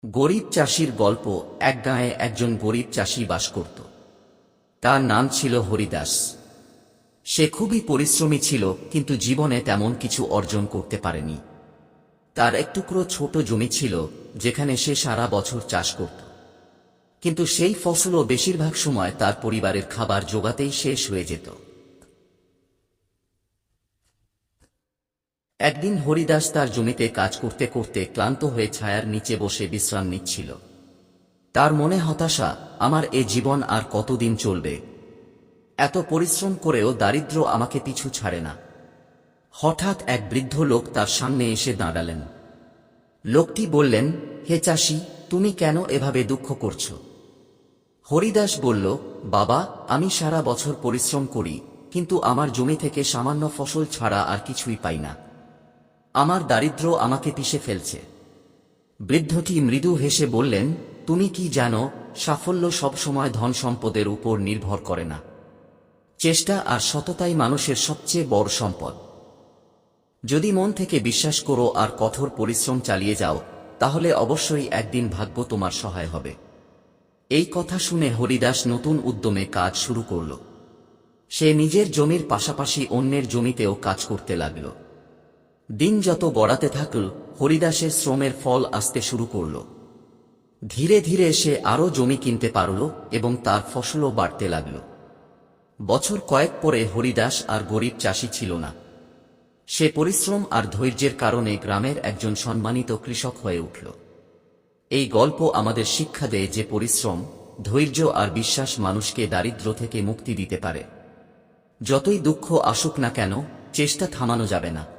গরিব চাষির গল্প। এক গাঁয়ে একজন গরিব চাষি বাস করত। তার নাম ছিল হরিদাস। সে খুবই পরিশ্রমী ছিল, কিন্তু জীবনে তেমন কিছু অর্জন করতে পারেনি। তার এক টুকরো ছোট জমি ছিল, যেখানে সে সারা বছর চাষ করত, কিন্তু সেই ফসলও বেশিরভাগ সময় তার পরিবারের খাবার জোগাতেই শেষ হয়ে যেত। একদিন হরিদাস তার জমিতে কাজ করতে করতে ক্লান্ত হয়ে ছায়ার নিচে বসে বিশ্রাম নিচ্ছিল। তার মনে হতাশা, আমার এ জীবন আর কতদিন চলবে? এত পরিশ্রম করেও দারিদ্র্য আমাকে পিছু ছাড়ে না। হঠাৎ এক বৃদ্ধ লোক তার সামনে এসে দাঁড়ালেন। লোকটি বললেন, হে চাষি, তুমি কেন এভাবে দুঃখ করছ? হরিদাস বলল, বাবা, আমি সারা বছর পরিশ্রম করি, কিন্তু আমার জমি থেকে সামান্য ফসল ছাড়া আর কিছুই পাই না। আমার দারিদ্র্য আমাকে পিষে ফেলছে। বৃদ্ধটি মৃদু হেসে বললেন, তুমি কি জানো, সাফল্য সবসময় ধন সম্পদের উপর নির্ভর করে না। চেষ্টা আর সততাই মানুষের সবচেয়ে বড় সম্পদ। যদি মন থেকে বিশ্বাস করো আর কঠোর পরিশ্রম চালিয়ে যাও, তাহলে অবশ্যই একদিন ভাগ্য তোমার সহায় হবে। এই কথা শুনে হরিদাস নতুন উদ্যমে কাজ শুরু করল। সে নিজের জমির পাশাপাশি অন্যের জমিতেও কাজ করতে লাগল। দিন যত গড়াতে থাকল, হরিদাসের শ্রমের ফল আসতে শুরু করল। ধীরে ধীরে সে আরও জমি কিনতে পারল এবং তার ফসলও বাড়তে লাগল। বছর কয়েক পরে হরিদাস আর গরিব চাষি ছিল না। সে পরিশ্রম আর ধৈর্যের কারণে গ্রামের একজন সম্মানিত কৃষক হয়ে উঠল। এই গল্প আমাদের শিক্ষা দেয় যে পরিশ্রম, ধৈর্য আর বিশ্বাস মানুষকে দারিদ্র্য থেকে মুক্তি দিতে পারে। যতই দুঃখ আসুক না কেন, চেষ্টা থামানো যাবে না।